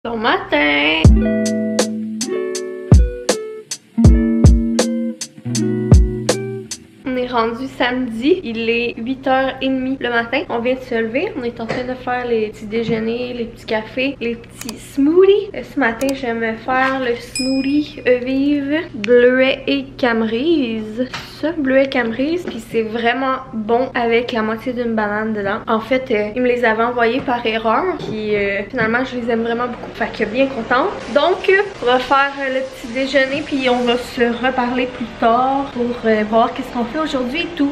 Bon matin! On est rendu samedi, il est 8h30 le matin. On vient de se lever, on est en train de faire les petits déjeuners, les petits cafés, les petits smoothies. Ce matin, je vais me faire le smoothie Evive bleuet et camerise. Ça, bleuet et camerise, puis c'est vraiment bon avec la moitié d'une banane dedans. En fait, ils me les avaient envoyés par erreur, puis finalement, je les aime vraiment beaucoup. Fait que bien contente. Donc, on va faire le petit déjeuner, puis on va se reparler plus tard pour voir qu'est-ce qu'on fait aujourd'hui et tout.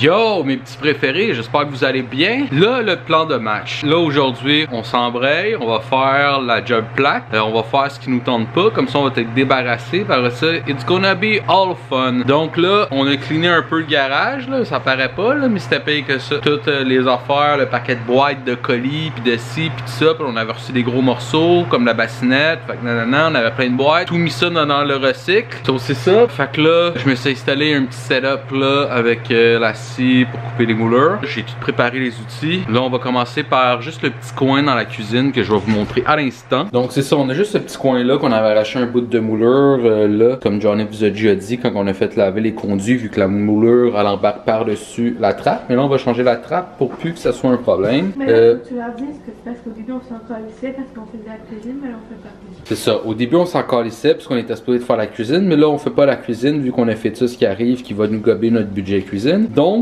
Yo mes petits préférés, j'espère que vous allez bien. Là le plan de match. Là aujourd'hui on s'embraye, on va faire la job plate, on va faire ce qui nous tente pas, comme ça on va être débarrassé. Par ça, it's gonna be all fun. Donc là on a cleané un peu le garage, là, ça paraît pas là, mais c'était payé que ça. Toutes les affaires, le paquet de boîtes de colis, puis de ci, puis tout ça, puis on avait reçu des gros morceaux comme la bassinette, fait que nanana, on avait plein de boîtes, tout mis ça dans le recycle. Ça c'est ça. Fait que là je me suis installé un petit setup là avec la pour couper les moulures. J'ai tout préparé les outils. Là on va commencer par juste le petit coin dans la cuisine que je vais vous montrer à l'instant. Donc c'est ça, on a juste ce petit coin là qu'on avait arraché un bout de moulure là, comme Johnny vous a déjà dit quand on a fait laver les conduits, vu que la moulure elle embarque par-dessus la trappe. Mais là on va changer la trappe pour plus que ça soit un problème. Mais là, tu leur dis ce que c'est parce qu'au début on s'en calissait parce qu'on faisait la cuisine, mais là on fait pas la cuisine. C'est ça, au début on s'en calissait parce qu'on était supposé de faire la cuisine, mais là on fait pas la cuisine vu qu'on a fait ça, ce qui arrive qui va nous gober notre budget cuisine. Donc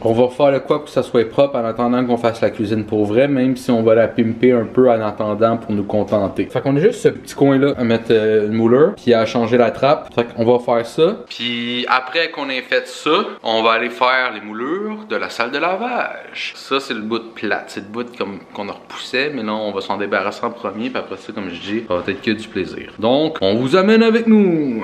on va faire le quoi pour que ça soit propre en attendant qu'on fasse la cuisine pour vrai, même si on va la pimper un peu en attendant pour nous contenter. Fait qu'on a juste ce petit coin là à mettre une moulure, puis à changer la trappe. Fait qu'on va faire ça. Puis après qu'on ait fait ça, on va aller faire les moulures de la salle de lavage. Ça c'est le bout de plate, c'est le bout comme qu'on a repoussé, mais là on va s'en débarrasser en premier, puis après ça comme je dis, ça va être que du plaisir. Donc on vous amène avec nous.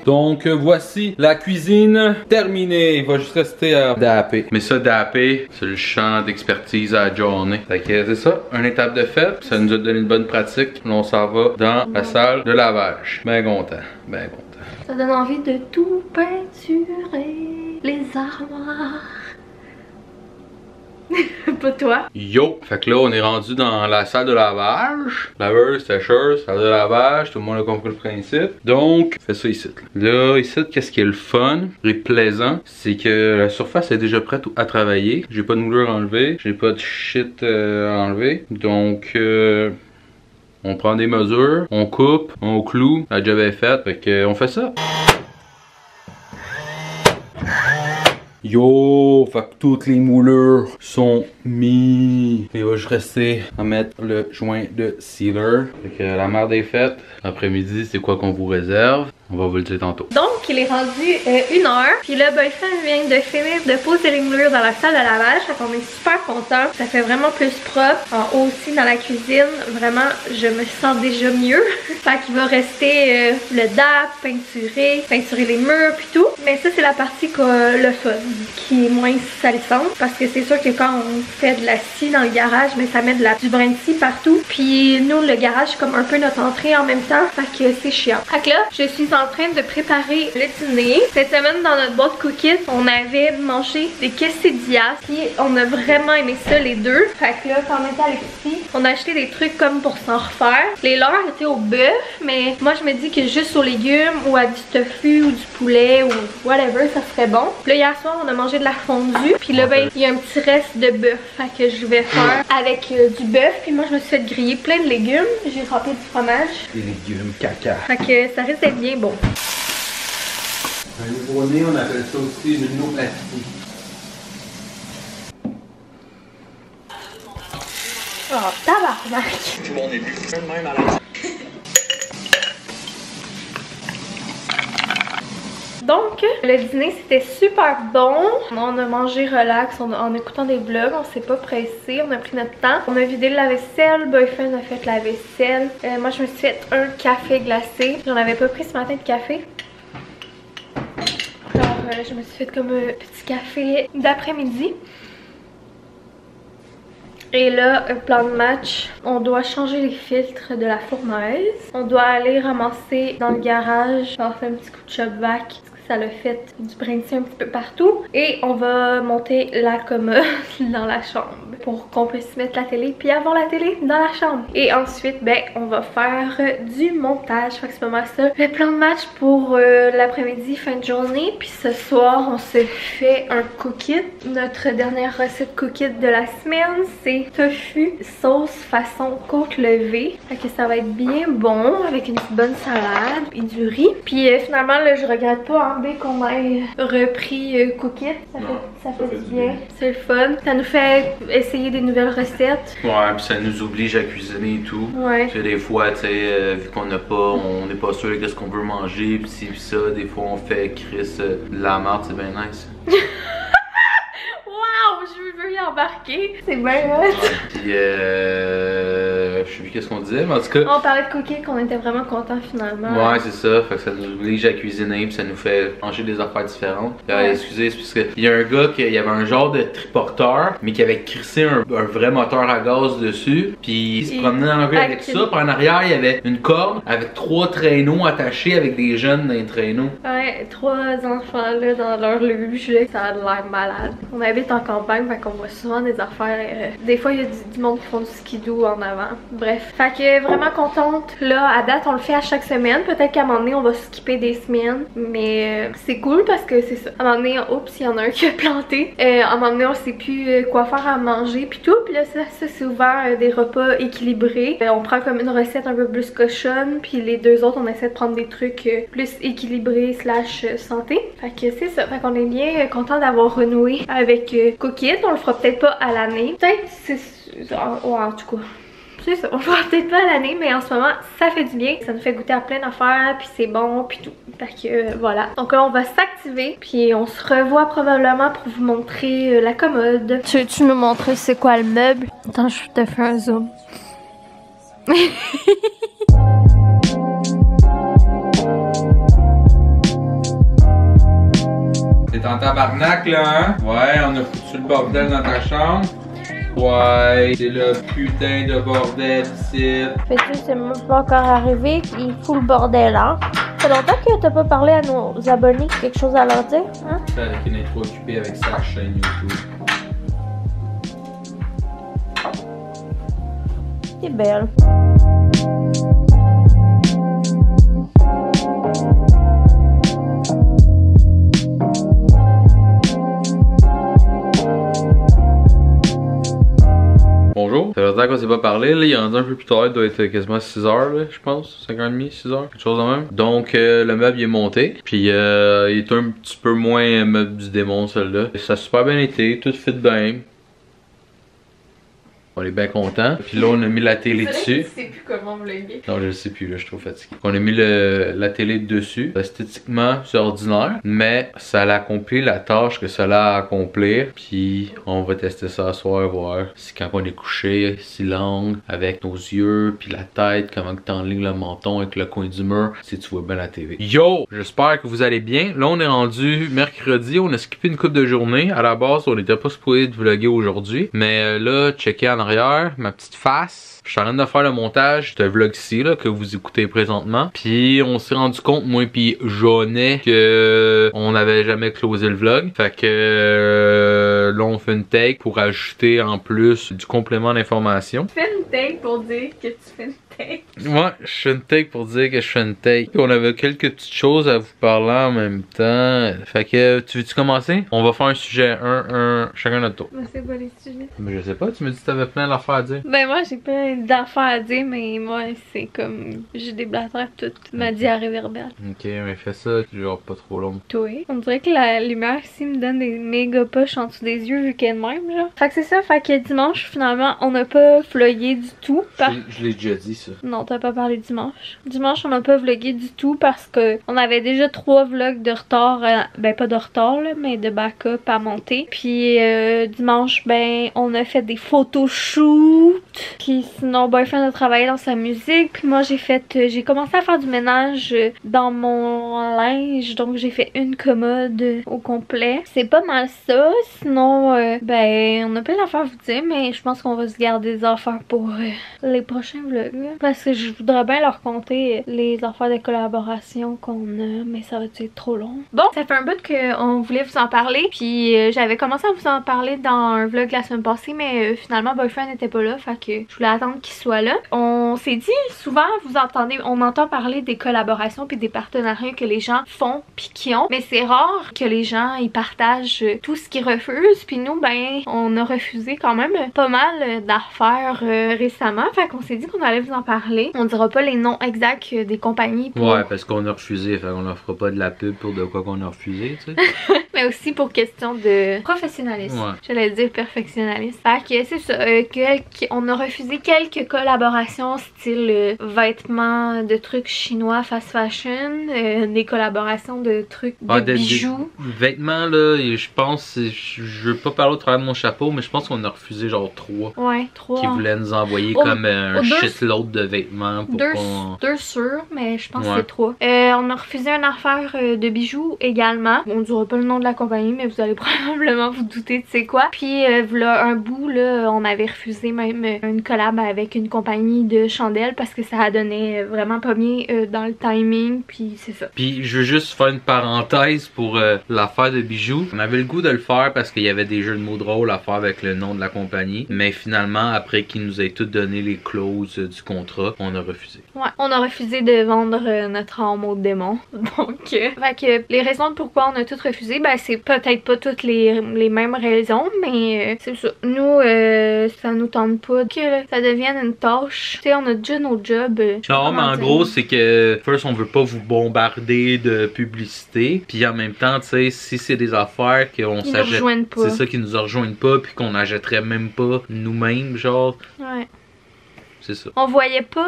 Donc voici la cuisine terminée. Il va juste rester à dapper. Mais ça, dapper, c'est le champ d'expertise à la journée. Fait que c'est ça, une étape de fait. Ça nous a donné une bonne pratique. Là, on s'en va dans la salle de lavage. Ben content, ben content. Ça donne envie de tout peinturer. Les armoires. Pas toi. Yo! Fait que là, on est rendu dans la salle de lavage. Laveuse, sécheuse, salle de lavage. Tout le monde a compris le principe. Donc, fais ça ici. Là, ici, qu'est-ce qui est le fun et plaisant, c'est que la surface est déjà prête à travailler. J'ai pas de moulure enlevée. J'ai pas de shit enlevé. Donc, on prend des mesures, on coupe, on cloue. La job est faite. Fait que, on fait ça. Yo, fait que toutes les moulures sont mises. Il va juste rester à mettre le joint de sealer. Fait que la merde est faite. Après-midi, c'est quoi qu'on vous réserve? On va vous le dire tantôt. Donc, il est rendu 1h. Puis le boyfriend vient de finir de poser les moulures dans la salle de lavage. Fait qu'on est super contents. Ça fait vraiment plus propre. En haut aussi dans la cuisine. Vraiment, je me sens déjà mieux. Fait qu'il va rester le DAP, peinturer les murs puis tout. Mais ça, c'est la partie le fun, qui est moins salissante. Parce que c'est sûr que quand on fait de la scie dans le garage, mais ça met du brin de scie partout. Puis nous, le garage, c'est comme un peu notre entrée en même temps. Fait que c'est chiant. Fait que là, je suis en train de préparer le dîner. Cette semaine, dans notre boîte cookies, on avait mangé des quesadillas. Puis on a vraiment aimé ça, les deux. Fait que là, quand on était à l'épicerie, on a acheté des trucs comme pour s'en refaire. Les leurs étaient au bœuf, mais moi, je me dis que juste aux légumes ou à du tofu ou du poulet ou whatever, ça serait bon. Puis là, hier soir, on a mangé de la fondue. Puis là, ben, il y a un petit reste de bœuf. Fait que je vais faire avec du bœuf. Puis moi, je me suis fait griller plein de légumes. J'ai râpé du fromage. Des légumes caca. Fait que ça risque d'être bien bon. Un nouveau-né, on appelle ça aussi une rhinoplastie. Oh, tabarnak! C'est mon début. Même à la... Donc, le dîner c'était super bon. On a mangé relax en écoutant des vlogs. On s'est pas pressé, on a pris notre temps. On a vidé le lave-vaisselle, boyfriend a fait la vaisselle. Moi je me suis fait un café glacé. J'en avais pas pris ce matin de café. Alors je me suis fait comme un petit café d'après-midi. Et là, un plan de match, on doit changer les filtres de la fournaise. On doit aller ramasser dans le garage, faire un petit coup de shop vac. Ça l'a fait du brincy un petit peu partout. Et on va monter la commode dans la chambre pour qu'on puisse mettre la télé puis avoir la télé dans la chambre. Et ensuite, ben, on va faire du montage. Fait que c'est pas mal ça. Le plan de match pour l'après-midi, fin de journée. Puis ce soir, on se fait un cook-it. Notre dernière recette cook-it de la semaine, c'est tofu sauce façon côte levée. Fait que ça va être bien bon avec une petite bonne salade et du riz. Puis finalement, là, je regrette pas hein, qu'on ait repris Cook It. Ça fait du bien. C'est le fun. Ça nous fait essayer des nouvelles recettes. Ouais, puis ça nous oblige à cuisiner et tout. Ouais. Puis des fois, tu sais, vu qu'on n'a pas, on n'est pas sûr de ce qu'on veut manger, puis ci, puis ça, des fois on fait Chris de la merde, c'est bien nice. Wow, je veux y embarquer. C'est bien hot. Ouais, puis je sais plus qu'est-ce qu'on disait, mais en tout cas. On parlait de cookies qu'on était vraiment contents finalement. Ouais, c'est ça. Fait que ça nous oblige à cuisiner, puis ça nous fait manger des affaires différentes. Ouais. Excusez, c'est parce qu'il y a un gars qui il y avait un genre de triporteur, mais qui avait crissé un vrai moteur à gaz dessus, puis il se promenait dans la rue avec ça. Puis en arrière, il y avait une corde avec 3 traîneaux attachés avec des jeunes dans les traîneaux. Ouais, 3 enfants là dans leur luge, là, ça a l'air malade. On habite en campagne, fait qu'on voit souvent des affaires. Des fois, il y a du monde qui font du skidoo en avant. Bref, fait que vraiment contente. Là, à date, on le fait à chaque semaine. Peut-être qu'à un moment donné, on va skipper des semaines. Mais c'est cool parce que c'est ça. À un moment donné, oups, il y en a un qui a planté. À un moment donné, on sait plus quoi faire à manger puis tout. Puis là, ça c'est souvent des repas équilibrés. On prend comme une recette un peu plus cochonne. Puis les deux autres, on essaie de prendre des trucs plus équilibrés / santé. Fait que c'est ça. Fait qu'on est bien content d'avoir renoué avec Cook It. On le fera peut-être pas à l'année. Peut-être c'est... Ouais, en tout cas. C'est ça, on le fera peut-être pas à l'année, mais en ce moment, ça fait du bien. Ça nous fait goûter à plein d'affaires, puis c'est bon, puis tout. Fait que voilà. Donc là, on va s'activer, puis on se revoit probablement pour vous montrer la commode. Tu me montrer c'est quoi le meuble? Attends, je te fais un zoom. T'es en tabarnak là, hein? Ouais, on a foutu le bordel dans ta chambre. Ouais, c'est le putain de bordel ici. Fait-tu, c'est même pas encore arrivé, il fout le bordel, hein? Ça fait longtemps que t'as pas parlé à nos abonnés, quelque chose à leur dire, hein? C'est avec une intro occupée avec sa chaîne YouTube. T'es belle. Bonjour, ça fait longtemps qu'on s'est pas parlé, là, il est rendu un peu plus tard, il doit être quasiment 6h là, je pense, 5h30, 6h, quelque chose de même. Donc le meuble il est monté, puis il est un petit peu moins meuble du démon celui-là. Ça a super bien été, tout fit bien. On est bien content. Puis là, on a mis la télé dessus. Je sais plus comment vous l'avez. Non, je le sais plus, là, je suis trop fatigué. On a mis la télé dessus. Esthétiquement, c'est ordinaire, mais ça a accompli la tâche que ça a à accomplir. Puis on va tester ça ce soir, voir si quand on est couché, si l'angle avec nos yeux, puis la tête, comment tu enlignes le menton avec le coin du mur, si tu vois bien la télé. Yo! J'espère que vous allez bien. Là, on est rendu mercredi. On a skippé une couple de journées. À la base, on n'était pas supposé de vlogger aujourd'hui. Mais là, checker en arrière, ma petite face. Je suis en train de faire le montage de vlog-ci là, que vous écoutez présentement. Puis on s'est rendu compte, moi puis Jaunet, que on n'avait jamais closé le vlog. Fait que là on fait une take pour ajouter en plus du complément d'information. Tu fais une take pour dire que tu fais une take. Ouais, je fais une take pour dire que je fais une take. Puis on avait quelques petites choses à vous parler en même temps. Fait que tu veux-tu commencer? On va faire un sujet, chacun notre tour. Mais c'est quoi les sujets? Mais je sais pas, tu me dis que t'avais plein d'affaires à dire. Ben moi j'ai plein d'affaires à dire, mais moi c'est comme j'ai des blatères toute ma diarrhée verbale. Ok, mais fais ça, genre pas trop long. Toi, on dirait que la lumière ici me donne des méga poches en dessous des yeux vu qu'elle est de même genre. Fait que c'est ça, fait que dimanche finalement on n'a pas vlogué du tout. Je l'ai déjà dit ça. Non, t'as pas parlé dimanche. Dimanche on n'a pas vlogué du tout parce que on avait déjà 3 vlogs de retard, ben pas de retard là, mais de backup à monter. Puis dimanche ben on a fait des photoshoots. Puis sinon boyfriend a travaillé dans sa musique. Puis moi j'ai commencé à faire du ménage dans mon linge. Donc j'ai fait une commode au complet. C'est pas mal ça. Sinon sinon, ben, on a plein d'affaires à vous dire, mais je pense qu'on va se garder des affaires pour les prochains vlogs. Là, parce que je voudrais bien leur compter les affaires de collaboration qu'on a, mais ça va être trop long. Bon, ça fait un bout qu'on voulait vous en parler, puis j'avais commencé à vous en parler dans un vlog la semaine passée, mais finalement Boyfriend n'était pas là, fait que je voulais attendre qu'il soit là. On s'est dit, souvent on entend parler des collaborations puis des partenariats que les gens font puis qui ont, mais c'est rare que les gens ils partagent tout ce qu'ils refusent, puis nous ben on a refusé quand même pas mal d'affaires récemment, fait qu'on s'est dit qu'on allait vous en parler. On dira pas les noms exacts des compagnies pour... Ouais, parce qu'on a refusé, fait qu'on leur fera pas de la pub pour de quoi qu'on a refusé, tu sais. Mais aussi pour question de professionnalisme. Ouais. J'allais dire perfectionnalisme. Fait que c'est ça, on a refusé quelques collaborations style vêtements de trucs chinois fast fashion, des collaborations de trucs de bijoux. Vêtements là, et je pense, je veux pas parler au travers de mon chapeau, mais je pense qu'on a refusé genre 3. Ouais, 3. Qui voulaient nous envoyer comme un shitload de vêtements pour qu'on... 2 sûrs, mais je pense que c'est 3. On a refusé une affaire de bijoux également. On dira pas le nom de la compagnie, mais vous allez probablement vous douter de c'est quoi. Puis voilà, un bout là, on avait refusé même une collab avec une compagnie de chandelles parce que ça donnait vraiment pas bien dans le timing, puis c'est ça. Puis je veux juste faire une parenthèse pour l'affaire de bijoux. On avait le goût de le faire parce qu'il y avait des jeux de mots drôles à faire avec le nom de la compagnie, mais finalement après qu'ils nous aient tout donné les clauses du contrat, on a refusé. Ouais, on a refusé de vendre notre âme au démon. Donc, fait que les raisons de pourquoi on a tout refusé, ben c'est peut-être pas toutes les mêmes raisons, mais c'est ça. Nous, ça nous tente pas que ça devienne une tâche. Tu sais, on a déjà nos jobs. Non, mais en gros, c'est que first, on veut pas vous bombarder de publicité, puis en même temps, tu sais, si c'est des affaires qu'on s'achète, c'est ça qui nous rejoignent pas, puis qu'on n'achèterait même pas nous-mêmes, genre. Ouais. C'est ça. On voyait pas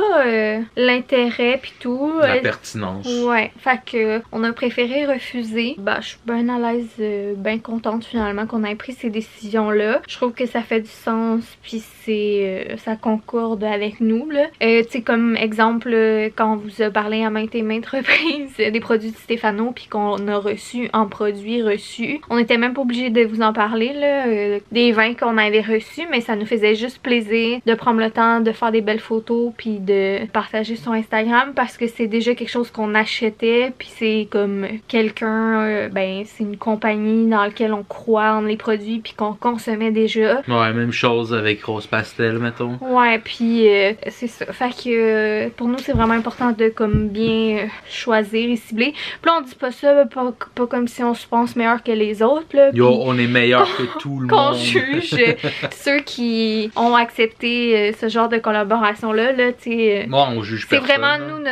l'intérêt pis tout. La pertinence. Ouais, fait que on a préféré refuser. Bah, je suis bien à l'aise, bien contente finalement qu'on ait pris ces décisions-là. Je trouve que ça fait du sens puis ça concorde avec nous là. Tu sais, comme exemple, quand on vous a parlé à maintes et maintes reprises des produits de Stefano puis qu'on a reçu en produits reçus, on était même pas obligé de vous en parler là, des vins qu'on avait reçus, mais ça nous faisait juste plaisir de prendre le temps de faire des belles photos puis de partager sur Instagram parce que c'est déjà quelque chose qu'on achetait puis c'est comme quelqu'un, ben c'est une compagnie dans laquelle on croit en les produits puis qu'on consommait déjà. Ouais, même chose avec Rose Pastel, mettons. Ouais, puis c'est ça. Fait que pour nous c'est vraiment important de comme bien choisir et cibler. Puis là on dit pas ça, pas comme si on se pense meilleur que les autres là. Yo, on est meilleur que tout le monde. Qu'on juge ceux qui ont accepté ce genre de collaboration là, tu sais. Moi, on juge c'est personne.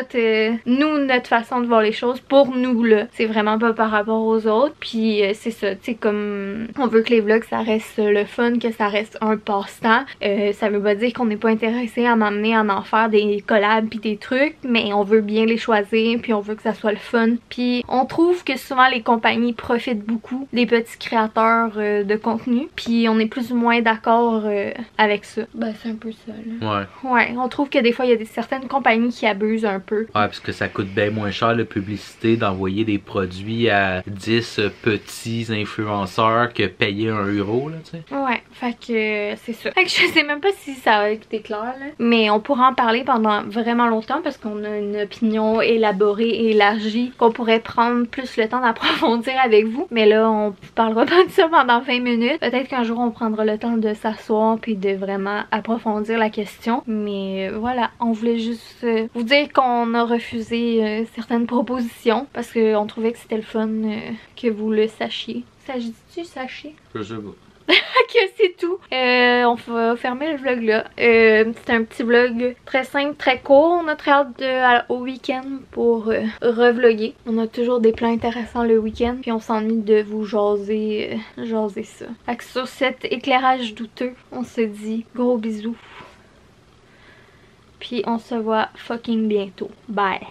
C'est vraiment notre façon de voir les choses pour nous là. C'est vraiment pas par rapport aux autres. Puis c'est ça, tu sais, comme on veut que les vlogs ça reste le fun, que ça reste un passe-temps. Ça veut pas dire qu'on n'est pas intéressé à m'amener à en faire des collabs puis des trucs, mais on veut bien les choisir puis on veut que ça soit le fun. Puis on trouve que souvent les compagnies profitent beaucoup des petits créateurs de contenu. Puis on est plus ou moins d'accord avec ça. Ben c'est un peu ça là. Ouais, on trouve que des fois il y a certaines compagnies qui abusent un peu. Ouais, parce que ça coûte bien moins cher la publicité d'envoyer des produits à 10 petits influenceurs que payer 1 euro là, tu sais. Ouais, fait que c'est ça. Fait que je sais même pas si ça va être clair là, mais on pourra en parler pendant vraiment longtemps parce qu'on a une opinion élaborée et élargie qu'on pourrait prendre plus le temps d'approfondir avec vous. Mais là, on parlera pas de ça pendant 20 minutes. Peut-être qu'un jour on prendra le temps de s'asseoir puis de vraiment approfondir la question. Mais voilà, on voulait juste vous dire qu'on a refusé certaines propositions parce qu'on trouvait que c'était le fun que vous le sachiez. S'agit-tu sachiez? Je sais pas. Que c'est tout. On va fermer le vlog là. C'est un petit vlog très simple, très court. On a très hâte au week-end pour revlogger. On a toujours des plans intéressants le week-end. Puis on s'ennuie de vous jaser ça. Fait que sur cet éclairage douteux, on se dit gros bisous. Puis on se voit fucking bientôt. Bye.